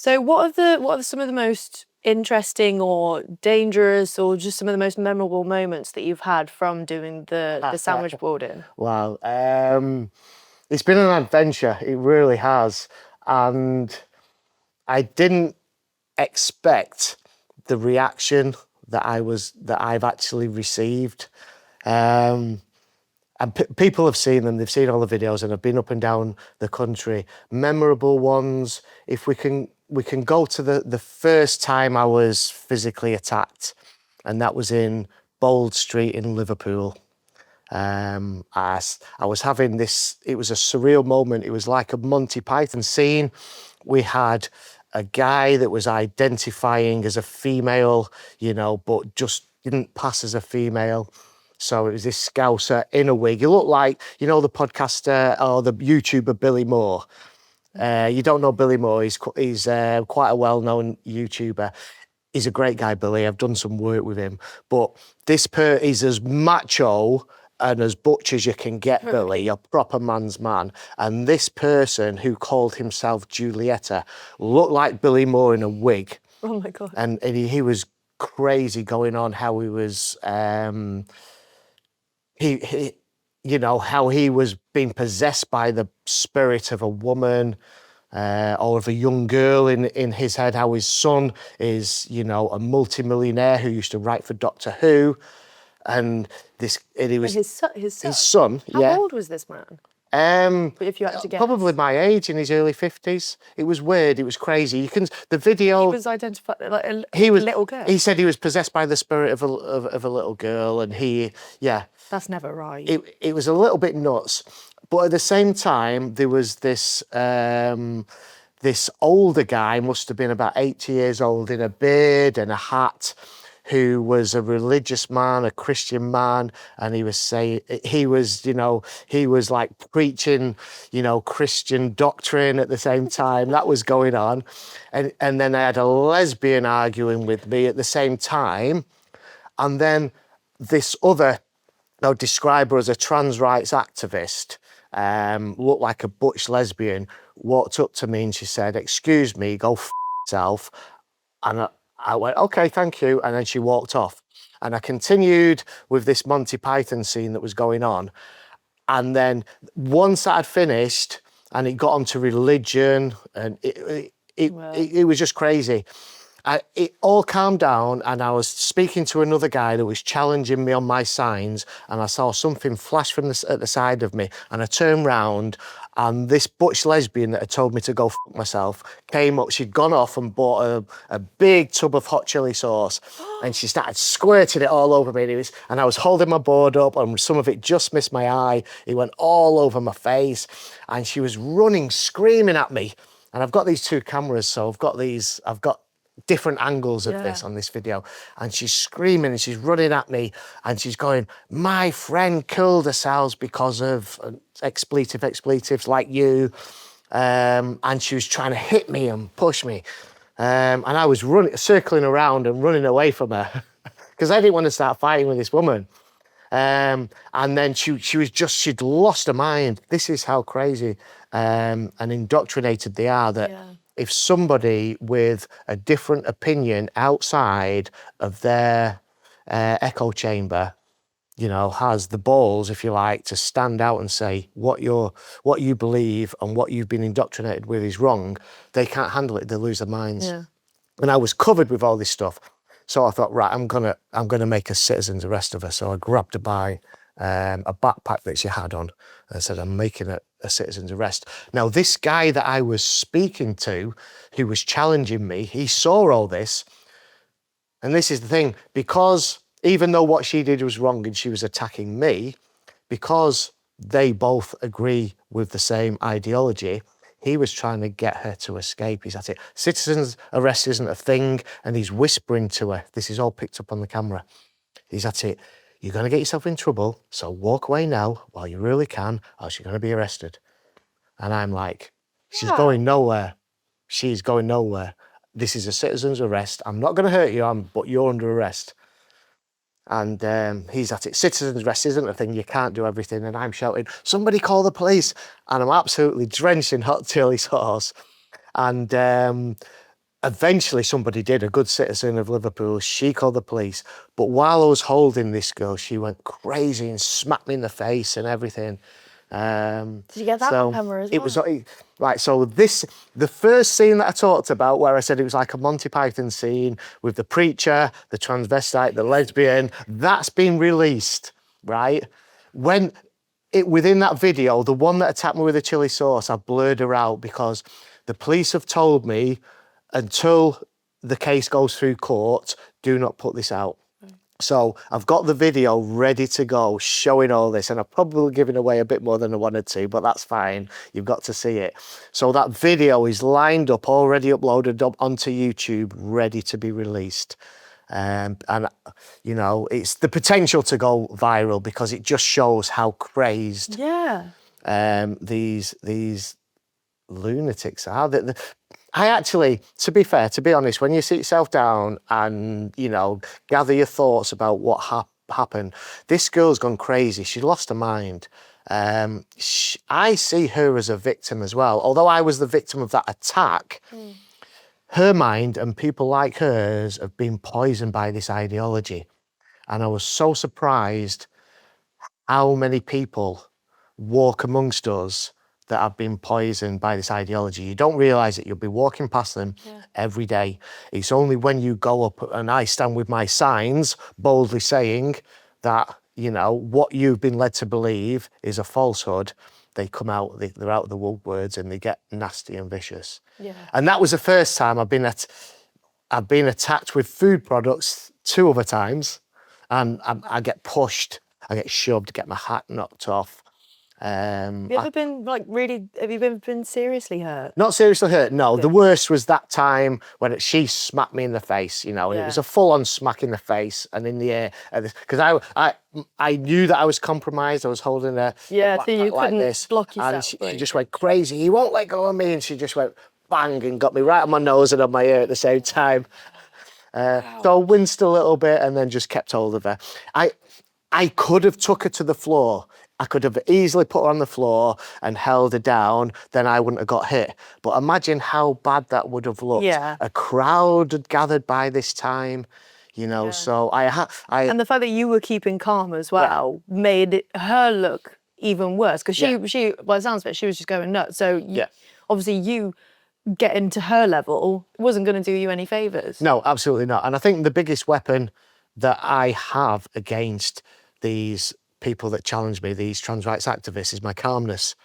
So what are some of the most interesting or dangerous or just some of the most memorable moments that you've had from doing the sandwich boarding? Wow. It's been an adventure. It really has. And I didn't expect the reaction that I've actually received. And people have seen them, they've seen all the videos and have been up and down the country. Memorable ones, if we can go to the first time I was physically attacked, and that was in Bold Street in Liverpool. I was having this, it was a surreal moment. It was like a Monty Python scene. We had a guy that was identifying as a female, but just didn't pass as a female. So it was this Scouser in a wig. He looked like, the podcaster or the YouTuber Billy Moore. You don't know Billy Moore. He's quite a well-known YouTuber. He's a great guy, Billy. I've done some work with him. But he's as macho and as butch as you can get, Billy, a proper man's man. And this person who called himself Julietta looked like Billy Moore in a wig. Oh my God. And he was crazy going on how he was, how he was being possessed by the spirit of a woman, or of a young girl in his head, how his son is, a multimillionaire who used to write for Doctor Who. And he was his son. His son, How old was this man? If you had to guess. Probably my age, in his early 50s. It was weird. It was crazy. The video. He was identified like a little girl. He said he was possessed by the spirit of a little girl, and That's never right. It was a little bit nuts, but at the same time, there was this this older guy, must have been about 80 years old, in a beard and a hat, who was a religious man, a Christian man, and he was saying, he was like preaching, Christian doctrine at the same time. That was going on. And then I had a lesbian arguing with me at the same time. And then this other, I'll describe her as a trans rights activist, looked like a butch lesbian, walked up to me and she said, "Excuse me, go f*** yourself." And I went, "Okay, thank you." And then she walked off. And I continued with this Monty Python scene that was going on. And then once that had finished and it got onto religion, and it was just crazy. It all calmed down, and I was speaking to another guy that was challenging me on my signs, and I saw something flash at the side of me, and I turned round, and this butch lesbian that had told me to go f*** myself came up. She'd gone off and bought a big tub of hot chili sauce, and she started squirting it all over me. And I was holding my board up, and some of it just missed my eye. It went all over my face, and she was running, screaming at me. And I've got these two cameras, so I've got different angles of this on this video, and she's screaming and she's running at me and she's going, "My friend killed herself because of expletives like you," and she was trying to hit me and push me, and I was circling around and running away from her because I didn't want to start fighting with this woman. And then she'd lost her mind. This is how crazy and indoctrinated they are, that if somebody with a different opinion outside of their echo chamber, has the balls, if you like, to stand out and say what you believe and what you've been indoctrinated with is wrong, they can't handle it. They lose their minds. Yeah. And I was covered with all this stuff. So I thought, right, I'm gonna make a citizen's arrest of her. So I grabbed her by a backpack that she had on and said, "I'm making a citizen's arrest." Now, this guy that I was speaking to, who was challenging me, he saw all this. And this is the thing, because even though what she did was wrong and she was attacking me, because they both agree with the same ideology, he was trying to get her to escape. He's at it. Citizen's arrest isn't a thing, and he's whispering to her. This is all picked up on the camera. He's at it. "You're going to get yourself in trouble, so walk away now while you really can, or else you're going to be arrested." And I'm like, she's going nowhere. She's going nowhere. This is a citizen's arrest. I'm not going to hurt you, but you're under arrest. And he's at it. Citizen's arrest isn't a thing. You can't do everything. And I'm shouting, "Somebody call the police." And I'm absolutely drenched in hot chili sauce. And eventually somebody did, a good citizen of Liverpool. She called the police. But while I was holding this girl, she went crazy and smacked me in the face and everything. Did you get that on camera as well? It was right. So the first scene that I talked about, where I said it was like a Monty Python scene with the preacher, the transvestite, the lesbian, that's been released, right? When within that video, the one that attacked me with the chili sauce, I blurred her out because the police have told me, until the case goes through court, do not put this out. So I've got the video ready to go, showing all this, and I've probably given away a bit more than I wanted to, but that's fine. You've got to see it. So that video is lined up, already uploaded up onto YouTube, ready to be released. And you know, it's the potential to go viral because it just shows how crazed these lunatics are. I actually, to be fair, to be honest, when you sit yourself down and, you know, gather your thoughts about what happened, this girl's gone crazy. She lost her mind. I see her as a victim as well. Although I was the victim of that attack, her mind and people like hers have been poisoned by this ideology. And I was so surprised how many people walk amongst us that have been poisoned by this ideology. You don't realise that you'll be walking past them every day. It's only when you go up and I stand with my signs boldly saying that, you know, what you've been led to believe is a falsehood, they come out, they're out of the woodwords and they get nasty and vicious. And that was the first time I've been attacked with food products 2 other times, and I get pushed, I get shoved, get my hat knocked off. Have you ever been have you been seriously hurt? Not seriously hurt, no. The worst was that time when she smacked me in the face, you know, and it was a full-on smack in the face and in the air. Because I knew that I was compromised. I was holding her so you like couldn't this, block yourself. and she just went crazy. He won't let go of me, and she just went bang and got me right on my nose and on my ear at the same time. So I winced a little bit and then just kept hold of her. I could have took her to the floor. I could have easily put her on the floor and held her down, then I wouldn't have got hit. But imagine how bad that would have looked. A crowd had gathered by this time, you know, so And the fact that you were keeping calm as well made her look even worse, because she, by the sounds of it, she was just going nuts. So obviously you getting to her level wasn't going to do you any favours. No, absolutely not. And I think the biggest weapon that I have against these people that challenge me, these trans rights activists, is my calmness.